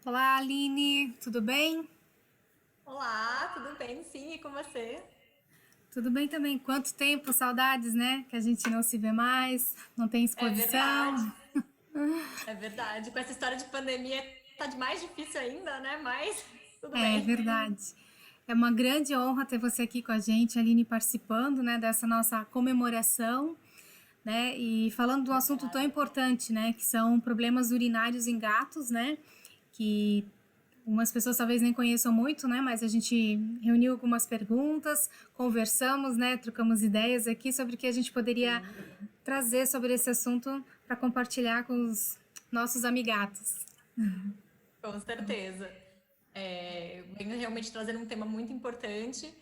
Olá, Aline, tudo bem? Olá, tudo bem? Sim, e com você? Tudo bem também. Quanto tempo, saudades, né? Que a gente não se vê mais, não tem É verdade, exposição. é verdade. Com essa história de pandemia tá de mais difícil ainda, né? Mas tudo É bem. verdade. É uma grande honra ter você aqui com a gente, Aline, participando, né, dessa nossa comemoração, né? E falando de um assunto tão Obrigada. importante, né, que são problemas urinários em gatos, né? Que umas pessoas talvez nem conheçam muito, né? Mas a gente reuniu algumas perguntas, conversamos, né? Trocamos ideias aqui sobre o que a gente poderia Sim, trazer sobre esse assunto para compartilhar com os nossos amigatos. com certeza. Venho realmente trazendo um tema muito importante.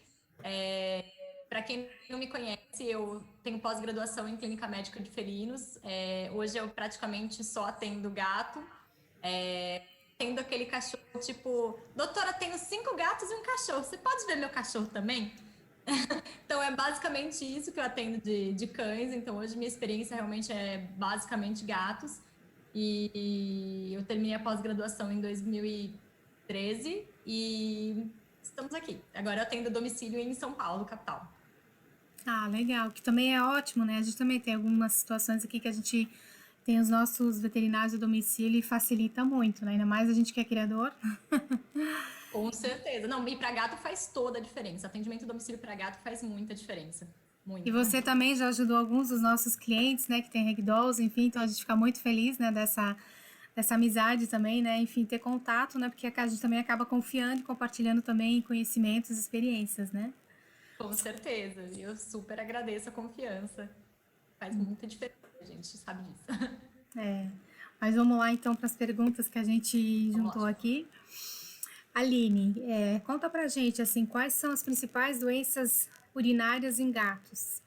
Para quem não me conhece, eu tenho pós-graduação em clínica médica de felinos. Hoje eu praticamente só atendo gato. Tendo aquele cachorro tipo, doutora, tenho 5 gatos e um cachorro. Você pode ver meu cachorro também? Então, é basicamente isso que eu atendo de cães. Então, hoje minha experiência realmente é basicamente gatos. E eu terminei a pós-graduação em 2013 e estamos aqui. Agora eu atendo domicílio em São Paulo, capital. Ah, legal, que também é ótimo, né? A gente também tem algumas situações aqui que a gente tem os nossos veterinários do domicílio e facilita muito, né? Ainda mais a gente que é criador. Com certeza. Não, e para gato faz toda a diferença. Atendimento domicílio para gato faz muita diferença. E Muita. você também já ajudou alguns dos nossos clientes, né, que tem ragdolls, enfim, então a gente fica muito feliz, né, dessa amizade também, né, enfim, ter contato, né, porque a gente também acaba confiando e compartilhando também conhecimentos, experiências, né. Com certeza. E eu super agradeço a confiança. Faz muita diferença, a gente sabe disso. Mas vamos lá então para as perguntas que a gente Vamos juntou lá. aqui. Aline, conta pra gente, assim, quais são as principais doenças urinárias em gatos?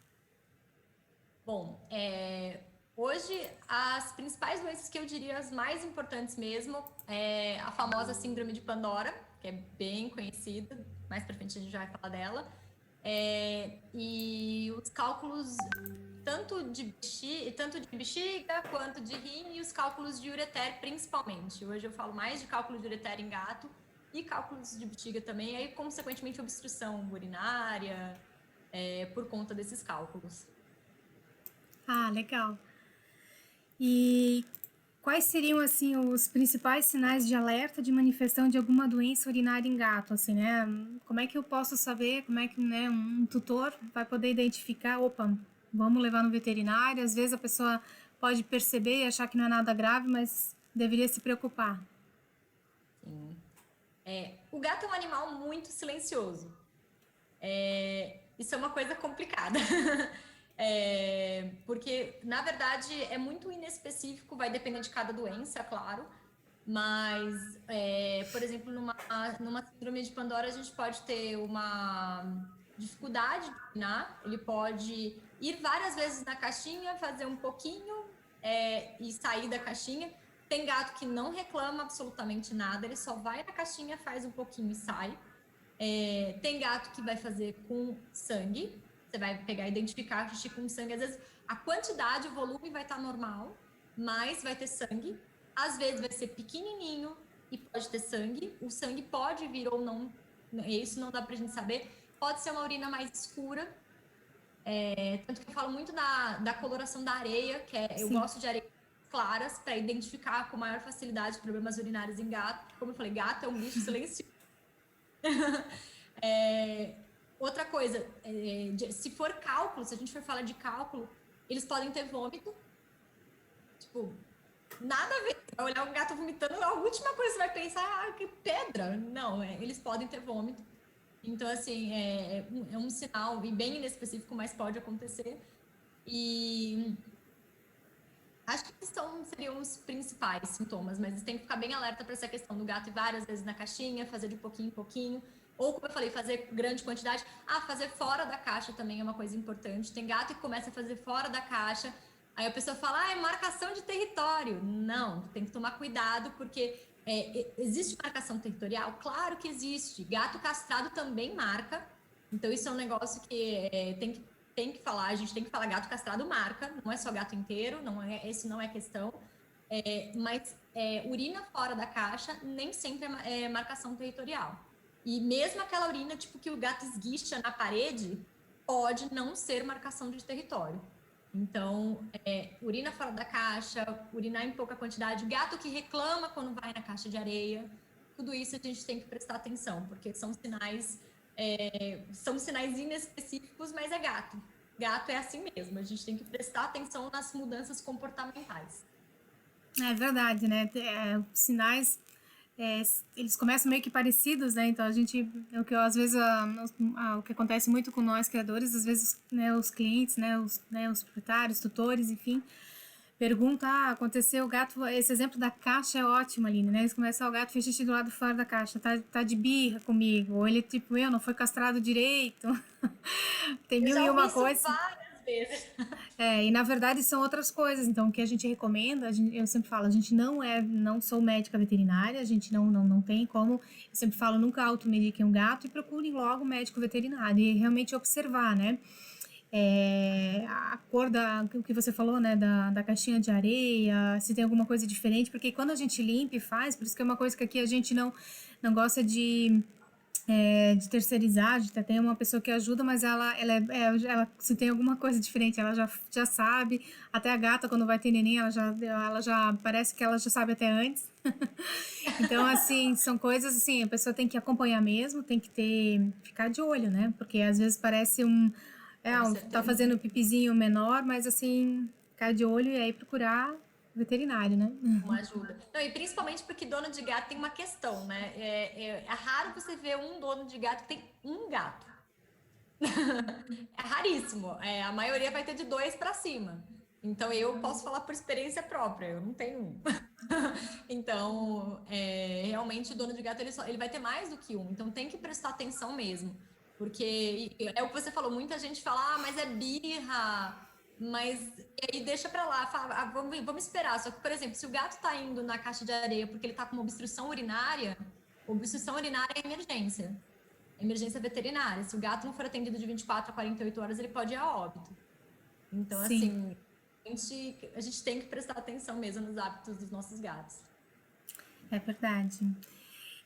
Bom, hoje as principais doenças que eu diria as mais importantes mesmo é a famosa síndrome de Pandora, que é bem conhecida, mais pra frente a gente já vai falar dela, e os cálculos tanto de bexiga quanto de rim e os cálculos de ureter principalmente. Hoje eu falo mais de cálculo de ureter em gato e cálculos de bexiga também, e aí consequentemente obstrução urinária, por conta desses cálculos. Ah, legal. E quais seriam assim os principais sinais de alerta de manifestação de alguma doença urinária em gato, assim, né? Como é que eu posso saber, como é que, né, um tutor vai poder identificar, opa, vamos levar no veterinário, às vezes a pessoa pode perceber e achar que não é nada grave, mas deveria se preocupar. Sim. O gato é um animal muito silencioso. Isso é uma coisa complicada. Porque, na verdade, é muito inespecífico, vai depender de cada doença, claro. Mas, por exemplo, numa síndrome de Pandora, a gente pode ter uma dificuldade de urinar. Ele pode ir várias vezes na caixinha, fazer um pouquinho, e sair da caixinha. Tem gato que não reclama absolutamente nada, ele só vai na caixinha, faz um pouquinho e sai. Tem gato que vai fazer com sangue. Você vai pegar, identificar xixi com sangue. Às vezes a quantidade, o volume vai estar normal, mas vai ter sangue. Às vezes vai ser pequenininho e pode ter sangue. O sangue pode vir ou não. Isso não dá pra gente saber. Pode ser uma urina mais escura. Tanto que eu falo muito da coloração da areia, eu Sim. gosto de areias claras para identificar com maior facilidade problemas urinários em gato. Porque, como eu falei, gato é um bicho silencioso. Outra coisa, se for cálculo, se a gente for falar de cálculo, eles podem ter vômito, tipo, nada a ver. Você vai olhar um gato vomitando, a última coisa que você vai pensar, ah, que pedra. Não, eles podem ter vômito. Então, assim, é um sinal, e bem inespecífico, mas pode acontecer. E acho que seriam os principais sintomas, mas tem que ficar bem alerta para essa questão do gato ir várias vezes na caixinha, fazer de pouquinho em pouquinho, ou como eu falei, fazer grande quantidade. Ah, fazer fora da caixa também é uma coisa importante. Tem gato que começa a fazer fora da caixa, aí a pessoa fala, ah, é marcação de território. Não, tem que tomar cuidado, porque existe marcação territorial? Claro que existe. Gato castrado também marca, então isso é um negócio que tem que falar, a gente tem que falar gato castrado marca, não é só gato inteiro, esse não é questão. Mas urina fora da caixa nem sempre é marcação territorial. E mesmo aquela urina tipo que o gato esguicha na parede, pode não ser marcação de território. Então, urina fora da caixa, urinar em pouca quantidade, gato que reclama quando vai na caixa de areia, tudo isso a gente tem que prestar atenção, porque são sinais inespecíficos, mas é gato. Gato é assim mesmo, a gente tem que prestar atenção nas mudanças comportamentais. É verdade, né? Sinais, é, eles começam meio que parecidos, né? Então a gente, o que às vezes o que acontece muito com nós criadores, às vezes, né, os clientes, os proprietários, tutores, enfim, perguntam, aconteceu o gato, esse exemplo da caixa é ótimo, Aline, né? Eles começam, o gato fez xixi do lado fora da caixa, tá de birra comigo, ou ele tipo, não foi castrado direito, tem Eu mil já e ouvi uma isso coisas. várias vezes. E na verdade são outras coisas. Então, o que a gente recomenda, eu sempre falo, a gente não sou médica veterinária, a gente não tem como. Eu sempre falo, nunca automediquem um gato e procurem logo um médico veterinário e realmente observar, né? A cor o que você falou, né, da caixinha de areia, se tem alguma coisa diferente, porque quando a gente limpa e faz, por isso que é uma coisa que aqui a gente não gosta de terceirizar, tem uma pessoa que ajuda, mas ela se tem alguma coisa diferente, ela já sabe. Até a gata, quando vai ter neném, ela já parece que ela já sabe até antes. Então, assim, são coisas assim, a pessoa tem que acompanhar mesmo, tem que ficar de olho, né? Porque às vezes parece Com tá certeza. fazendo um pipizinho menor, mas assim, ficar de olho e aí procurar veterinário, né? Uma ajuda. Não, e principalmente porque dono de gato tem uma questão, né? É raro você ver um dono de gato que tem um gato. É raríssimo. A maioria vai ter de 2 para cima. Então eu posso falar por experiência própria, eu não tenho um. Então, realmente o dono de gato ele vai ter mais do que um. Então tem que prestar atenção mesmo. Porque é o que você falou, muita gente fala, mas é birra, mas e aí deixa pra lá, fala, vamos esperar. Só que, por exemplo, se o gato tá indo na caixa de areia porque ele tá com uma obstrução urinária é emergência veterinária. Se o gato não for atendido de 24 a 48 horas, ele pode ir a óbito. Então, Sim, assim, a gente tem que prestar atenção mesmo nos hábitos dos nossos gatos. é verdade.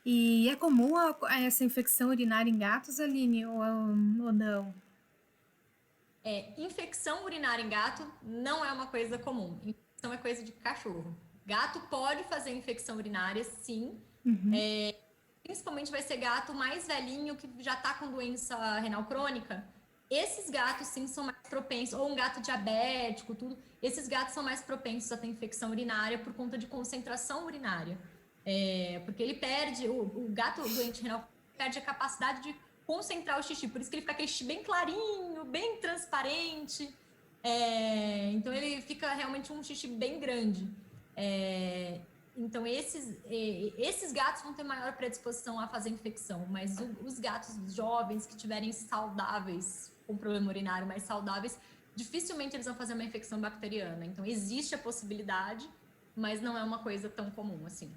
E é comum essa infecção urinária em gatos, Aline, ou não? Infecção urinária em gato não é uma coisa comum. Infecção é coisa de cachorro. Gato pode fazer infecção urinária, sim. Principalmente vai ser gato mais velhinho que já está com doença renal crônica. Esses gatos, sim, são mais propensos, ou um gato diabético, tudo. Esses gatos são mais propensos a ter infecção urinária por conta de concentração urinária. Porque ele perde, o gato doente renal perde a capacidade de concentrar o xixi, por isso que ele fica aquele xixi bem clarinho, bem transparente. Então ele fica realmente um xixi bem grande. Então esses gatos vão ter maior predisposição a fazer infecção, mas os gatos jovens que tiverem saudáveis, com problema urinário mais saudáveis, dificilmente eles vão fazer uma infecção bacteriana. Então existe a possibilidade, mas não é uma coisa tão comum assim.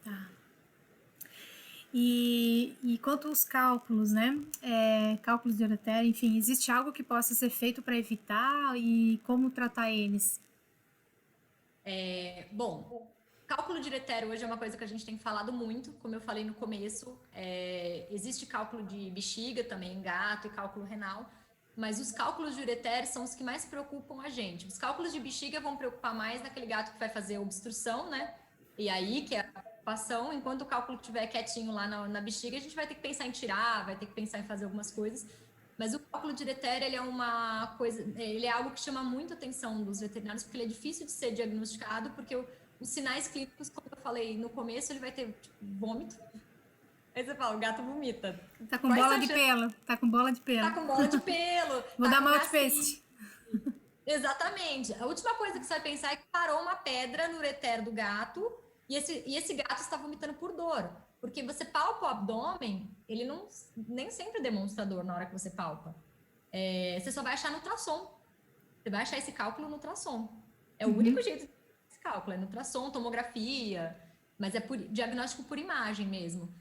Tá. E quanto aos cálculos, né? Cálculos de ureter, enfim, existe algo que possa ser feito para evitar e como tratar eles? Bom, cálculo de ureter hoje é uma coisa que a gente tem falado muito, como eu falei no começo. Existe cálculo de bexiga também em gato e cálculo renal, mas os cálculos de ureter são os que mais preocupam a gente. Os cálculos de bexiga vão preocupar mais naquele gato que vai fazer obstrução, né? E aí, que é a preocupação, enquanto o cálculo estiver quietinho lá na bexiga, a gente vai ter que pensar em tirar, vai ter que pensar em fazer algumas coisas. Mas o cálculo de ureter, ele é uma coisa, ele é algo que chama muito a atenção dos veterinários, porque ele é difícil de ser diagnosticado, porque os sinais clínicos, como eu falei no começo, ele vai ter tipo, vômito. Aí você fala, o gato vomita. Tá com Quais bola são de as chances? pelo, tá com bola de pelo. Tá com bola de pelo, Vou tá dar com mal de gastrite. peste. Exatamente. A última coisa que você vai pensar é que parou uma pedra no ureter do gato e esse gato está vomitando por dor. Porque você palpa o abdômen, ele nem sempre demonstra dor na hora que você palpa. Você só vai achar no ultrassom. Você vai achar esse cálculo no ultrassom. É o único jeito de fazer esse cálculo, é no ultrassom, tomografia, mas é diagnóstico por imagem mesmo.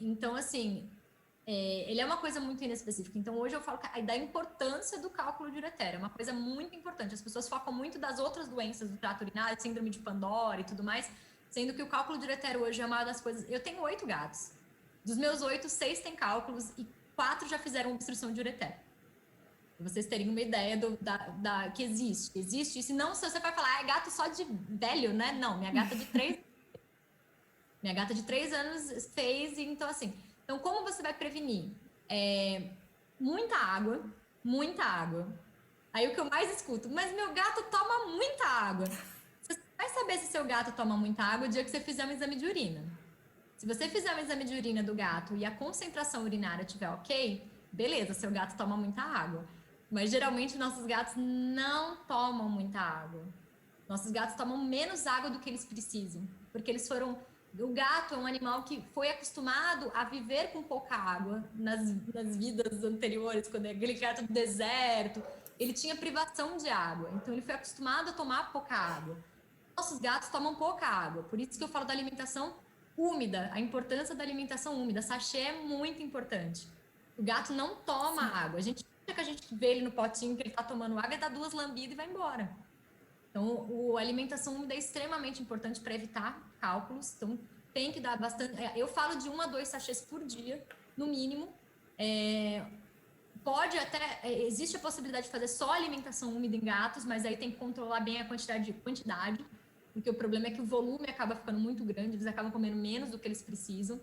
Então, assim, ele é uma coisa muito inespecífica. Então, hoje eu falo da importância do cálculo de ureter. É uma coisa muito importante. As pessoas focam muito das outras doenças do trato urinário, síndrome de Pandora e tudo mais, sendo que o cálculo de ureter hoje é uma das coisas... Eu tenho 8 gatos. Dos meus 8, 6 têm cálculos e 4 já fizeram obstrução de ureter. Pra vocês terem uma ideia que existe. Existe. E se não, se você vai falar, é gato só de velho, né? Não, minha gata de 3... minha gata de 3 anos fez, então assim... Então, como você vai prevenir? Muita água, muita água. Aí o que eu mais escuto, mas meu gato toma muita água. Você vai saber se seu gato toma muita água o dia que você fizer um exame de urina. Se você fizer um exame de urina do gato e a concentração urinária estiver ok, beleza, seu gato toma muita água. Mas geralmente nossos gatos não tomam muita água. Nossos gatos tomam menos água do que eles precisam, porque eles foram... O gato é um animal que foi acostumado a viver com pouca água nas vidas anteriores, quando é aquele gato do deserto, ele tinha privação de água, então ele foi acostumado a tomar pouca água. Nossos gatos tomam pouca água, por isso que eu falo da alimentação úmida, a importância da alimentação úmida. Sachê é muito importante. O gato não toma água. A gente vê ele no potinho que ele tá tomando água, ele dá 2 lambidas e vai embora. Então, a alimentação úmida é extremamente importante para evitar cálculos. Então, tem que dar bastante... Eu falo de 1 a 2 sachês por dia, no mínimo. Pode até... Existe a possibilidade de fazer só alimentação úmida em gatos, mas aí tem que controlar bem a quantidade, porque o problema é que o volume acaba ficando muito grande, eles acabam comendo menos do que eles precisam.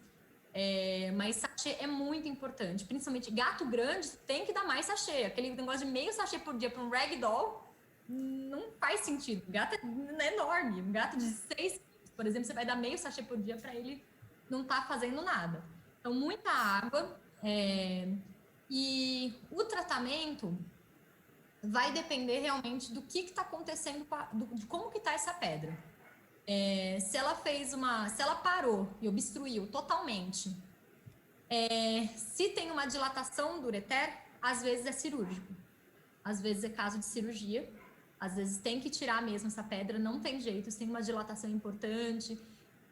Mas sachê é muito importante. Principalmente gato grande, tem que dar mais sachê. Aquele negócio de meio sachê por dia para um ragdoll não faz sentido. O gato é enorme. Um gato de 6 quilos, por exemplo, você vai dar meio sachê por dia para ele não tá fazendo nada. Então, muita água. E o tratamento vai depender realmente do que está acontecendo, de como que está essa pedra. Se ela parou e obstruiu totalmente, se tem uma dilatação do ureter, às vezes é cirúrgico. Às vezes é caso de cirurgia. Às vezes tem que tirar mesmo essa pedra, não tem jeito, se tem uma dilatação importante.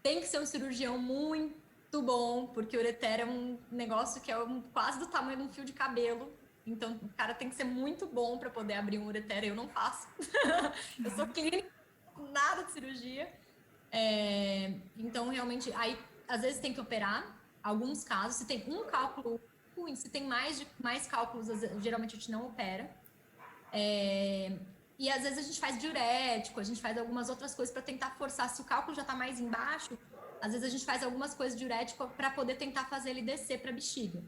Tem que ser um cirurgião muito bom, porque o ureter é um negócio que é quase do tamanho de um fio de cabelo. Então, o cara tem que ser muito bom para poder abrir um ureter. Eu não faço. Eu sou clínica, nada de cirurgia. Então, realmente, aí, às vezes tem que operar. Alguns casos, se tem um cálculo ruim, se tem mais cálculos, geralmente a gente não opera. E às vezes a gente faz diurético, a gente faz algumas outras coisas para tentar forçar. Se o cálculo já está mais embaixo, às vezes a gente faz algumas coisas diurético para poder tentar fazer ele descer para a bexiga.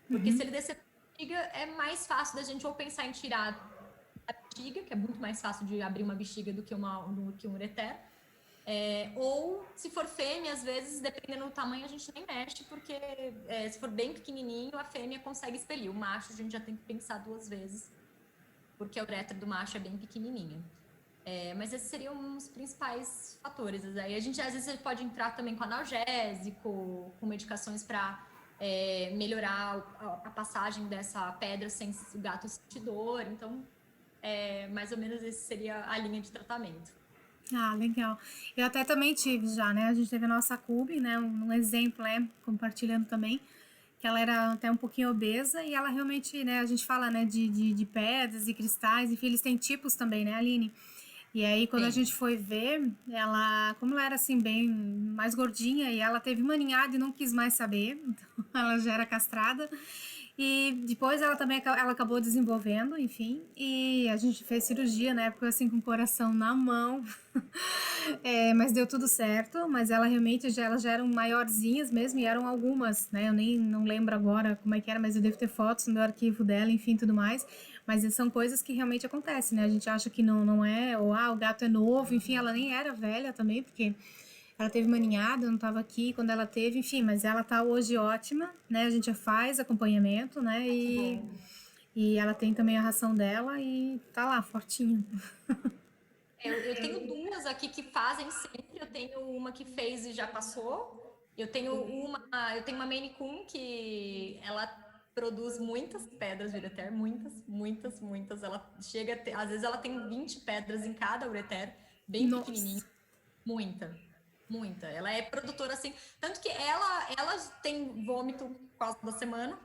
Porque se ele descer para a bexiga, é mais fácil da gente ou pensar em tirar a bexiga, que é muito mais fácil de abrir uma bexiga do que um ureter. Ou se for fêmea, às vezes, dependendo do tamanho, a gente nem mexe, porque se for bem pequenininho, a fêmea consegue expelir. O macho, a gente já tem que pensar 2 vezes, porque a uretra do macho é bem pequenininha. Mas esses seriam os principais fatores. Aí a gente, às vezes, pode entrar também com analgésico, com medicações para melhorar a passagem dessa pedra sem o gato sentir dor. Então, mais ou menos essa seria a linha de tratamento. Ah, legal. Eu até também tive já, né? A gente teve a nossa Cube, né? Um exemplo, compartilhando também, que ela era até um pouquinho obesa e ela realmente, né? A gente fala, né, de pedras e cristais, enfim, eles têm tipos também, né, Aline? E aí, quando a gente foi ver, como ela era assim, bem mais gordinha, e ela teve uma ninhada e não quis mais saber, então ela já era castrada. E depois ela acabou desenvolvendo, enfim, e a gente fez cirurgia na época, assim, com o coração na mão. Mas deu tudo certo, mas ela realmente, elas já eram maiorzinhas mesmo, e eram algumas, né? Eu nem não lembro agora como é que era, mas eu devo ter fotos no meu arquivo dela, enfim, tudo mais. Mas são coisas que realmente acontecem, né? A gente acha que não é, ou o gato é novo, enfim, ela nem era velha também, porque ela teve uma ninhada, eu não estava aqui quando ela teve, enfim, mas ela tá hoje ótima, né? A gente já faz acompanhamento, né? E ela tem também a ração dela e tá lá, fortinha. Eu tenho 2 aqui que fazem sempre. Eu tenho uma que fez e já passou. Eu tenho uma Maine Coon que ela produz muitas pedras de ureter, muitas. Ela chega a ter, às vezes ela tem 20 pedras em cada ureter, bem pequenininha. Muita. Ela é produtora assim, tanto que ela tem vômito quase toda semana.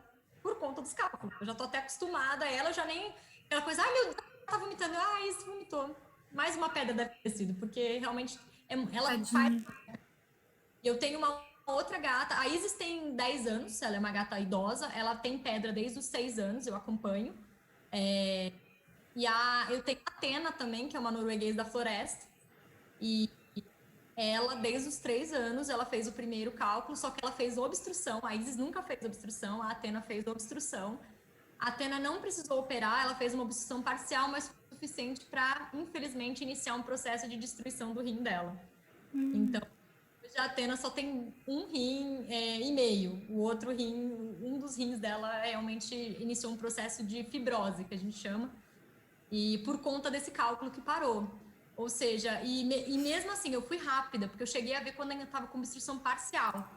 por conta dos cálculos. Eu já tô até acostumada a ela, eu já nem... Aquela coisa, ai meu Deus, tá vomitando. Ah, isso vomitou. Mais uma pedra deve ter sido, porque realmente ela faz... Tadinha. Eu tenho uma outra gata, a Isis tem 10 anos, ela é uma gata idosa, ela tem pedra desde os 6 anos, eu acompanho. Eu tenho a Atena também, que é uma norueguês da floresta, e ela, desde os 3 anos, ela fez o primeiro cálculo, só que ela fez obstrução. A Isis nunca fez obstrução, a Atena fez obstrução. A Atena não precisou operar, ela fez uma obstrução parcial, mas foi suficiente para, infelizmente, iniciar um processo de destruição do rim dela. Então, hoje a Atena só tem um rim e meio. O outro rim, um dos rins dela realmente iniciou um processo de fibrose, que a gente chama, e por conta desse cálculo que parou. Ou seja, e mesmo assim, eu fui rápida, porque eu cheguei a ver quando ainda estava com obstrução parcial.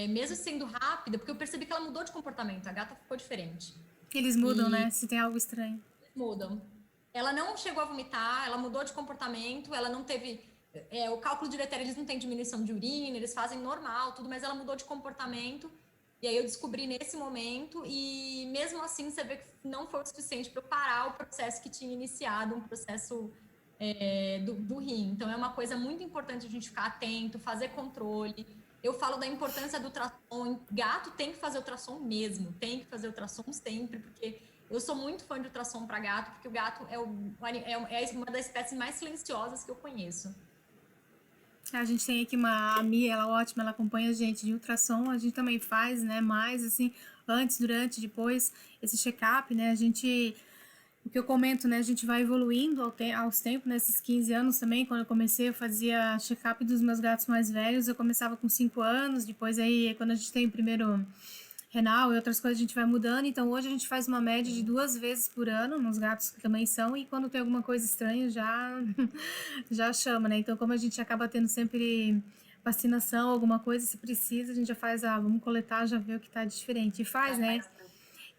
Mesmo sendo rápida, porque eu percebi que ela mudou de comportamento, a gata ficou diferente. Eles mudam, E né? Se tem algo estranho. mudam. Ela não chegou a vomitar, ela mudou de comportamento, ela não teve. O cálculo de ureter, eles não têm diminuição de urina, eles fazem normal, tudo, mas ela mudou de comportamento. E aí eu descobri nesse momento, e mesmo assim você vê que não foi o suficiente para eu parar o processo que tinha iniciado, um processo do rim. Então é uma coisa muito importante a gente ficar atento, fazer controle. Eu falo da importância do ultrassom. Gato tem que fazer ultrassom mesmo, tem que fazer ultrassom sempre, porque eu sou muito fã de ultrassom para gato, porque o gato é uma das espécies mais silenciosas que eu conheço. A gente tem aqui a Mia, ela é ótima, ela acompanha a gente de ultrassom, a gente também faz, né, mais assim, antes, durante, depois, esse check-up, né, o que eu comento, né, a gente vai evoluindo aos tempos, nesses 15 anos também, quando eu comecei, eu fazia check-up dos meus gatos mais velhos, eu começava com 5 anos, depois aí, quando a gente tem o primeiro renal e outras coisas, a gente vai mudando, então hoje a gente faz uma média de 2 vezes por ano, nos gatos que também são, e quando tem alguma coisa estranha, já chama, né, então como a gente acaba tendo sempre vacinação, alguma coisa, se precisa, a gente já faz, vamos coletar, já ver o que tá diferente, e faz, né,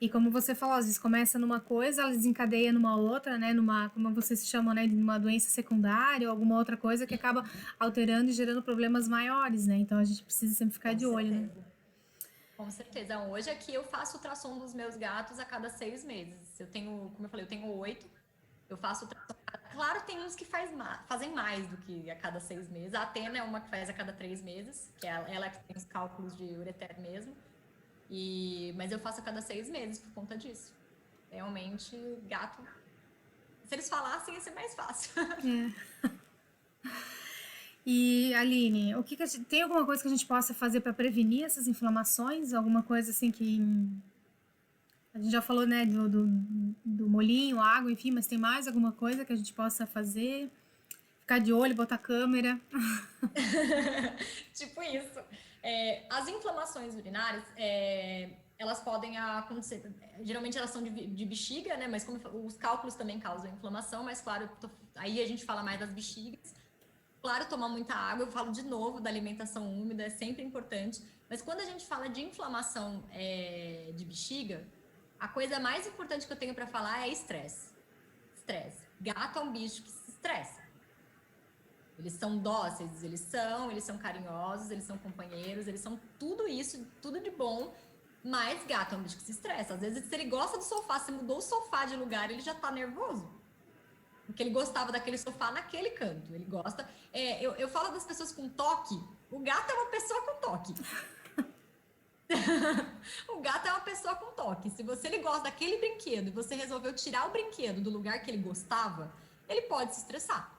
e como você falou, às vezes começa numa coisa, ela desencadeia numa outra, né, como vocês chamam, né, de uma doença secundária ou alguma outra coisa que acaba alterando e gerando problemas maiores, né, então a gente precisa sempre ficar Com de olho, né. certeza. Com certeza. Hoje aqui eu faço ultrassom dos meus gatos a cada 6 meses. Eu tenho, como eu falei, eu tenho 8. Eu faço ultrassom. Claro, tem uns que fazem mais do que a cada 6 meses. A Atena é uma que faz a cada 3 meses, que é ela que tem os cálculos de ureter mesmo. Mas eu faço a cada 6 meses por conta disso. Realmente, gato. Se eles falassem, ia ser mais fácil. É. E, Aline, tem alguma coisa que a gente possa fazer para prevenir essas inflamações? Alguma coisa assim que. A gente já falou, né, do molhinho, água, enfim, mas tem mais alguma coisa que a gente possa fazer? Ficar de olho, botar câmera. Tipo isso. As inflamações urinárias, elas podem acontecer. Geralmente elas são de bexiga, né? Mas os cálculos também causam inflamação, mas claro, aí a gente fala mais das bexigas. Claro, tomar muita água, eu falo de novo da alimentação úmida, é sempre importante. Mas quando a gente fala de inflamação de bexiga, a coisa mais importante que eu tenho para falar é estresse. Estresse. Gato é um bicho que se estressa. Eles são dóceis, eles são carinhosos, eles são companheiros, eles são tudo isso, tudo de bom, mas gato é um bicho que se estressa. Às vezes, se ele gosta do sofá, se mudou o sofá de lugar, ele já tá nervoso. Porque ele gostava daquele sofá naquele canto. Ele gosta. Eu falo das pessoas com toque. O gato é uma pessoa com toque. O gato é uma pessoa com toque. Se ele gosta daquele brinquedo e você resolveu tirar o brinquedo do lugar que ele gostava, ele pode se estressar.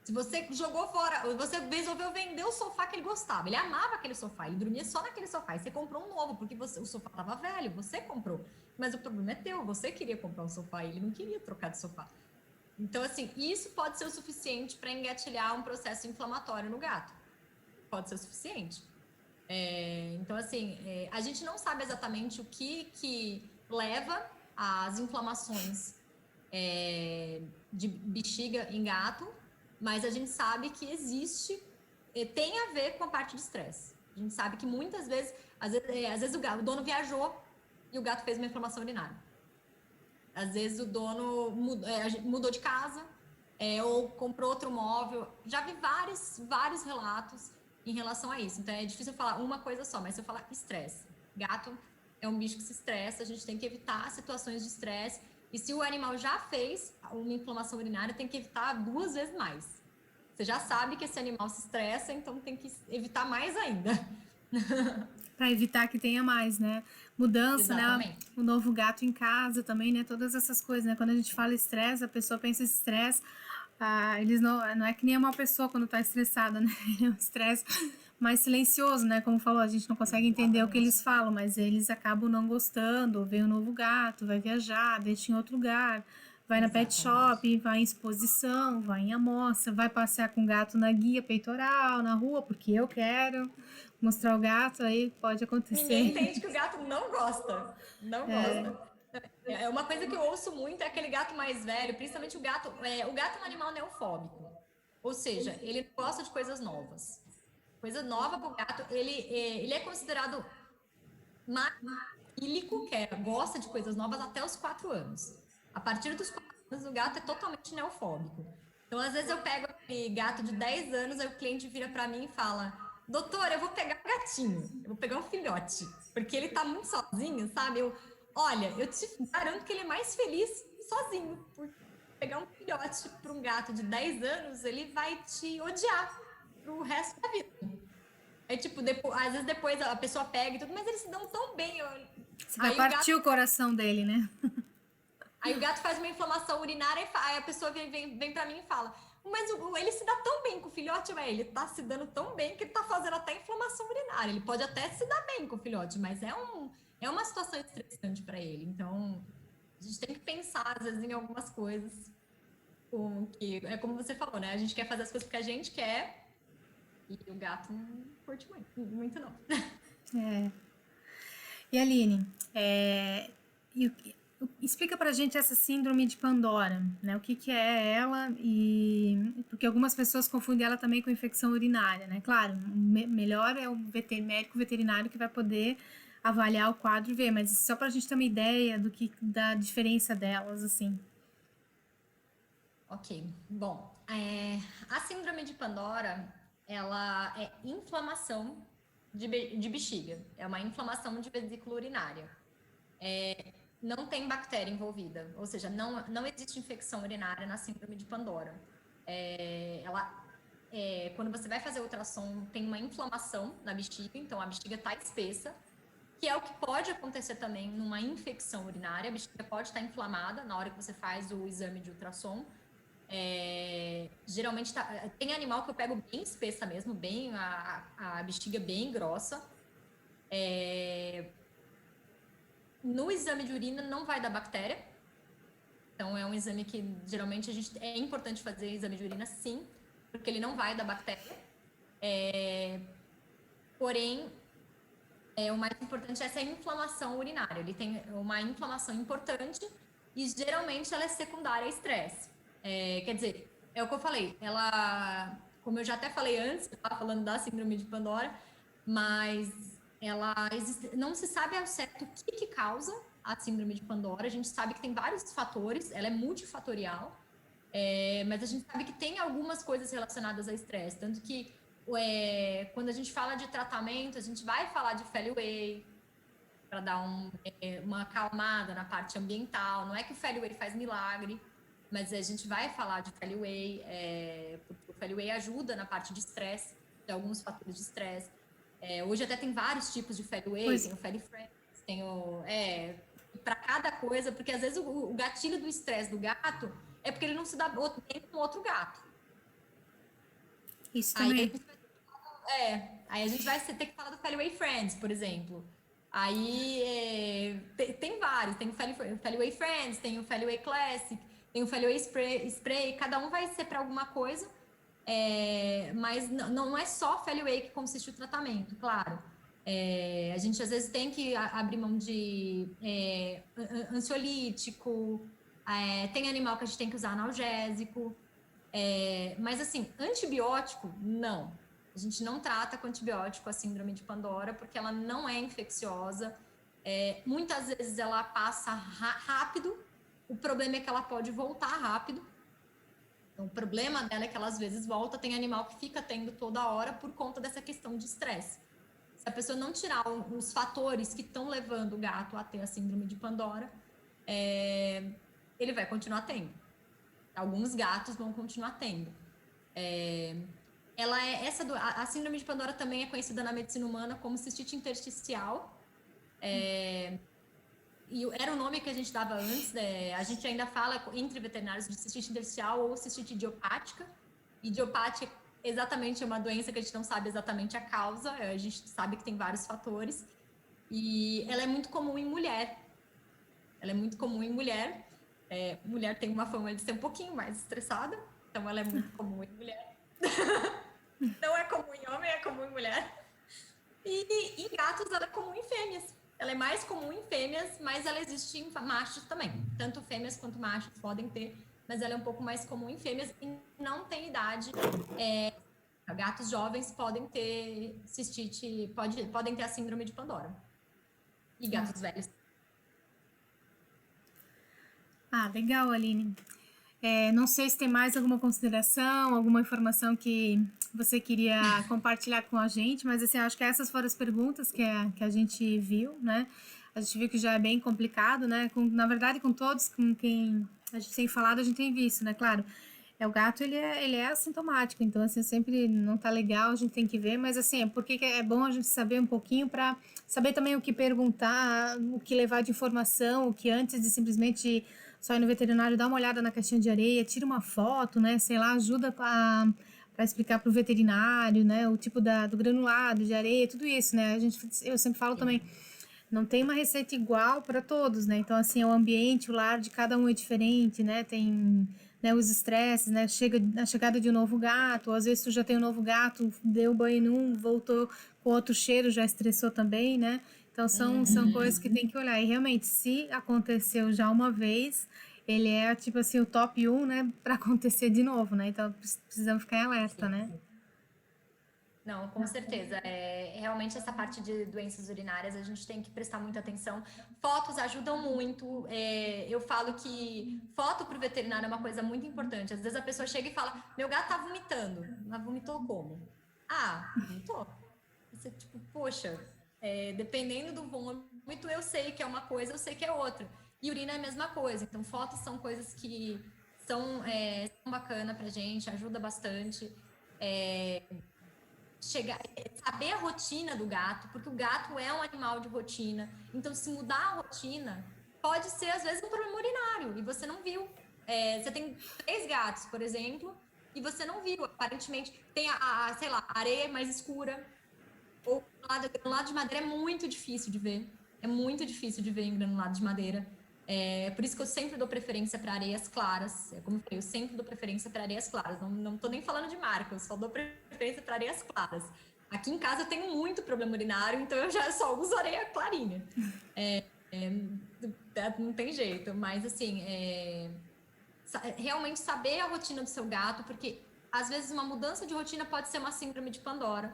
Se você jogou fora, você resolveu vender o sofá que ele gostava. Ele amava aquele sofá, ele dormia só naquele sofá. E você comprou um novo, porque o sofá estava velho, você comprou. Mas o problema é teu, você queria comprar um sofá e ele não queria trocar de sofá. Então, assim, isso pode ser o suficiente para engatilhar um processo inflamatório no gato. Pode ser o suficiente. Então, assim, a gente não sabe exatamente o que leva às inflamações de bexiga em gato, mas a gente sabe que tem a ver com a parte de estresse. A gente sabe que muitas vezes, às vezes o dono viajou e o gato fez uma inflamação urinária. Às vezes o dono mudou de casa ou comprou outro móvel. Já vi vários relatos em relação a isso. Então é difícil eu falar uma coisa só, mas se eu falar estresse, gato é um bicho que se estressa, a gente tem que evitar situações de estresse. E se o animal já fez uma inflamação urinária, tem que evitar 2 vezes mais. Você já sabe que esse animal se estressa, então tem que evitar mais ainda. Para evitar que tenha mais, né? Mudança, né? Exatamente. O novo gato em casa também, né? Todas essas coisas, né? Quando a gente fala estresse, a pessoa pensa em estresse. Eles não é que nem uma pessoa quando tá estressada, né? É um estresse mais silencioso, né? Como falou, a gente não consegue entender o que Exatamente. eles falam, mas eles acabam não gostando. Vem um novo gato, vai viajar, deixa em outro lugar, vai na pet Exatamente. shop, vai em exposição, vai em amostra, vai passear com o gato na guia peitoral, na rua, porque eu quero mostrar o gato, aí pode Ninguém acontecer. entende que o gato não gosta. Não gosta. É uma coisa que eu ouço muito é aquele gato mais velho, principalmente o gato. O gato é um animal neofóbico. Ou seja, ele não gosta de coisas novas. Coisa nova para o gato, ele é considerado manílico, que gosta de coisas novas até os 4 anos. A partir dos 4 anos, o gato é totalmente neofóbico. Então, às vezes, eu pego aquele gato de 10 anos, aí o cliente vira para mim e fala: doutor, eu vou pegar um gatinho, eu vou pegar um filhote, porque ele tá muito sozinho, sabe? Olha, eu te garanto que ele é mais feliz sozinho, por pegar um filhote para um gato de 10 anos, ele vai te odiar pro resto da vida. É tipo, depois, às vezes depois a pessoa pega e tudo, mas eles se dão tão bem. Você vai Aí o gato, partir o coração dele, né? aí o gato faz uma inflamação urinária e aí a pessoa vem pra mim e fala: mas ele se dá tão bem com o filhote, ué, ele tá se dando tão bem que ele tá fazendo até inflamação urinária. Ele pode até se dar bem com o filhote, mas é uma situação estressante para ele. Então, a gente tem que pensar, às vezes, em algumas coisas. Que é como você falou, né? A gente quer fazer as coisas porque a gente quer, e o gato não curte muito não. É. E Aline, explica pra gente essa síndrome de Pandora, né? O que que é ela e porque algumas pessoas confundem ela também com infecção urinária, né? Claro, melhor é o médico veterinário que vai poder avaliar o quadro e ver, mas só pra gente ter uma ideia da diferença delas, assim. Ok, bom, a síndrome de Pandora, ela é inflamação de bexiga, é uma inflamação de vesícula urinária. Não tem bactéria envolvida, ou seja, não existe infecção urinária na síndrome de Pandora. Quando você vai fazer ultrassom, tem uma inflamação na bexiga, então a bexiga está espessa, que é o que pode acontecer também numa infecção urinária. A bexiga pode estar inflamada na hora que você faz o exame de ultrassom. Geralmente tem animal que eu pego bem espessa mesmo, bem a bexiga bem grossa. No exame de urina não vai dar bactéria. Então é um exame que geralmente é importante fazer exame de urina, sim, porque ele não vai dar bactéria. Porém, o mais importante é essa inflamação urinária. Ele tem uma inflamação importante e geralmente ela é secundária a estresse. Quer dizer, é o que eu falei, ela, como eu já até falei antes, eu estava falando da síndrome de Pandora, mas ela existe, não se sabe ao certo o que causa a síndrome de Pandora. A gente sabe que tem vários fatores, ela é multifatorial, mas a gente sabe que tem algumas coisas relacionadas a estresse, tanto que quando a gente fala de tratamento, a gente vai falar de Feliway para dar uma acalmada na parte ambiental. Não é que o Feliway faz milagre, mas a gente vai falar de Feliway, porque o Feliway ajuda na parte de estresse, de alguns fatores de estresse. Hoje até tem vários tipos de Feliway, tem o Felifriends, tem para cada coisa, porque às vezes o gatilho do estresse do gato é porque ele não se dá bem com outro gato. Isso Aí também. aí a gente vai ter que falar do Feliway Friends, por exemplo. Aí tem vários, tem o Feliway Friends, tem o Feliway Classic, tem o Feliway Spray, cada um vai ser para alguma coisa, mas não é só Feliway que consiste o tratamento, claro. A gente às vezes tem que abrir mão de ansiolítico, tem animal que a gente tem que usar analgésico, mas assim, antibiótico, não. A gente não trata com antibiótico a síndrome de Pandora, porque ela não é infecciosa. Muitas vezes ela passa rápido, o problema é que ela pode voltar rápido. Então, o problema dela é que ela às vezes volta, tem animal que fica tendo toda hora por conta dessa questão de estresse. a pessoa não tirar os fatores que estão levando o gato a ter a síndrome de Pandora, ele vai continuar tendo. Alguns gatos vão continuar tendo. A síndrome de Pandora também é conhecida na medicina humana como cistite intersticial. E era o nome que a gente dava antes, a gente ainda fala entre veterinários de cistite intersticial ou cistite idiopática. Idiopática exatamente é uma doença que a gente não sabe exatamente a causa, a gente sabe que tem vários fatores. E ela é muito comum em mulher. Mulher tem uma fama de ser um pouquinho mais estressada, então ela é muito comum em mulher. Não é comum em homem, é comum em mulher. E em gatos ela é comum em fêmeas. Ela é mais comum em fêmeas, mas ela existe em machos também. Tanto fêmeas quanto machos podem ter, mas ela é um pouco mais comum em fêmeas e não tem idade. Gatos jovens podem ter cistite, podem ter a síndrome de Pandora. E gatos velhos. Legal, Aline. Não sei se tem mais alguma consideração, alguma informação que você queria compartilhar com a gente, mas assim, acho que essas foram as perguntas que a gente viu, né? A gente viu que já é bem complicado, né? Na verdade, com todos com quem a gente tem falado, a gente tem visto, né? Claro, o gato, ele é assintomático, então assim, sempre não tá legal, a gente tem que ver, mas assim, porque é bom a gente saber um pouquinho para saber também o que perguntar, o que levar de informação, o que antes de simplesmente só ir no veterinário, dá uma olhada na caixinha de areia, tira uma foto, né? Sei lá, ajuda para explicar para o veterinário, né? O tipo do granulado de areia, tudo isso, né? Eu sempre falo também, não tem uma receita igual para todos, né? Então, assim, o ambiente, o lar de cada um é diferente, né? Tem, né, os estresses, né? A chegada de um novo gato, ou às vezes tu já tem um novo gato, deu banho num, voltou com outro cheiro, já estressou também, né? Então, são coisas que tem que olhar. E realmente, se aconteceu já uma vez, ele é, tipo assim, o top 1, né, para acontecer de novo, né? Então, precisamos ficar em alerta, né? Não, com certeza. Realmente essa parte de doenças urinárias a gente tem que prestar muita atenção. Fotos ajudam muito. Eu falo que foto para o veterinário é uma coisa muito importante. Às vezes a pessoa chega e fala: meu gato tá vomitando. Mas vomitou como? Vomitou. Você, tipo, poxa, dependendo do vômito, eu sei que é uma coisa, eu sei que é outra. E urina é a mesma coisa. Então, fotos são coisas que são bacana pra gente, ajuda bastante. Saber a rotina do gato, porque o gato é um animal de rotina. Então, se mudar a rotina, pode ser, às vezes, um problema urinário, e você não viu. Você tem 3 gatos, por exemplo, e você não viu. Aparentemente, tem sei lá, a areia mais escura, ou granulado de madeira é muito difícil de ver. É muito difícil de ver em granulado de madeira. Por isso que eu sempre dou preferência para areias claras. Como eu falei, eu sempre dou preferência para areias claras. Não tô nem falando de marca, eu só dou preferência para areias claras. Aqui em casa eu tenho muito problema urinário, então eu já só uso areia clarinha. Não tem jeito, mas assim, realmente saber a rotina do seu gato, porque às vezes uma mudança de rotina pode ser uma síndrome de Pandora.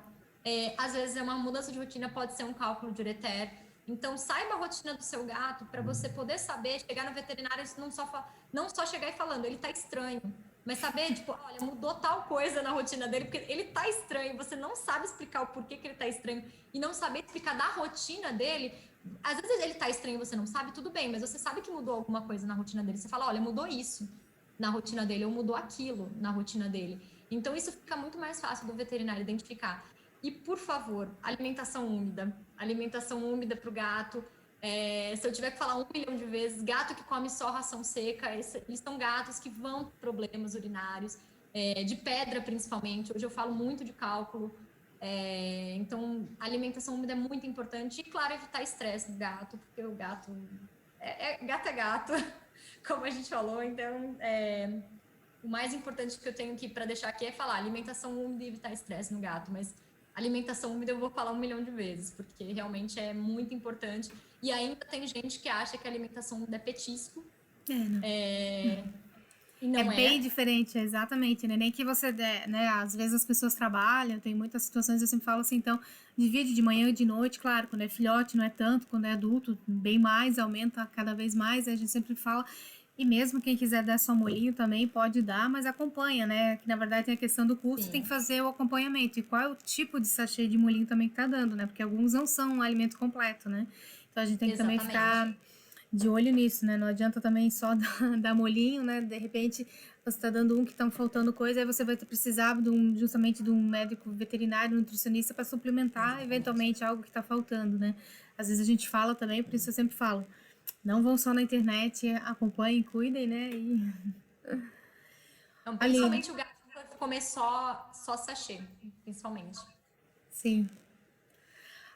Às vezes uma mudança de rotina pode ser um cálculo de ureter. Então, saiba a rotina do seu gato para você poder saber, chegar no veterinário, não só chegar e falando, ele tá estranho, mas saber, tipo, olha, mudou tal coisa na rotina dele, porque ele tá estranho, você não sabe explicar o porquê que ele tá estranho, e não saber explicar da rotina dele. Às vezes ele tá estranho e você não sabe, tudo bem, mas você sabe que mudou alguma coisa na rotina dele. Você fala, olha, mudou isso na rotina dele, ou mudou aquilo na rotina dele. Então, isso fica muito mais fácil do veterinário identificar. E, por favor, alimentação úmida. Alimentação úmida para o gato. Se eu tiver que falar 1 milhão de vezes, gato que come só ração seca, eles são gatos que vão ter problemas urinários, de pedra principalmente. Hoje eu falo muito de cálculo. Então, alimentação úmida é muito importante. E, claro, evitar estresse do gato, porque o gato... gato é gato, como a gente falou. Então, o mais importante que eu tenho aqui para deixar aqui é falar alimentação úmida e evitar estresse no gato, mas alimentação úmida eu vou falar 1 milhão de vezes, porque realmente é muito importante. E ainda tem gente que acha que a alimentação úmida é petisco. E não bem diferente, exatamente, né? Nem que você, né? Às vezes as pessoas trabalham, tem muitas situações, eu sempre falo assim, então, divide de manhã e de noite, claro, quando é filhote não é tanto, quando é adulto, bem mais, aumenta cada vez mais, a gente sempre fala. E mesmo quem quiser dar só molinho também pode dar, mas acompanha, né? Que na verdade tem a questão do custo, tem que Sim, fazer o acompanhamento. E qual é o tipo de sachê de molinho também que tá dando, né? Porque alguns não são um alimento completo, né? Então a gente tem que também ficar exatamente. de olho nisso, né? Não adianta também só dar molinho, né? De repente você está dando um que estão faltando coisa, aí você vai precisar justamente de um médico veterinário, nutricionista para suplementar Exatamente. eventualmente algo que está faltando, né? Às vezes a gente fala também, por isso eu sempre falo, não vão só na internet, acompanhem, cuidem, né? E Então, Aline, principalmente o gato vai comer só sachê, principalmente. sim.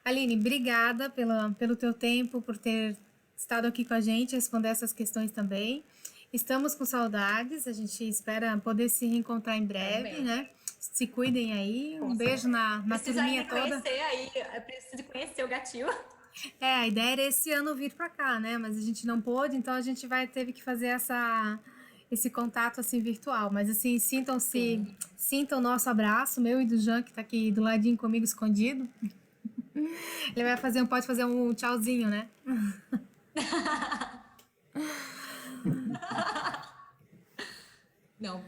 Aline, obrigada pelo teu tempo, por ter estado aqui com a gente, responder essas questões também. Estamos com saudades, a gente espera poder se reencontrar em breve, Também. né? Se cuidem aí, Com um beijo certeza. na Precisa turminha ainda toda. conhecer aí, preciso conhecer o gatinho. É, a ideia era esse ano vir pra cá, né? Mas a gente não pôde, então a gente teve que fazer esse contato assim virtual. Mas assim, Sim. sintam o nosso abraço, meu e do Jean, que tá aqui do ladinho comigo escondido. Ele pode fazer um tchauzinho, né? Não,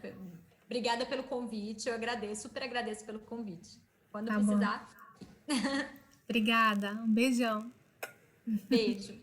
obrigada pelo convite. Eu agradeço, super agradeço pelo convite. Quando Tá bom. precisar, Obrigada. Um beijão. beijo.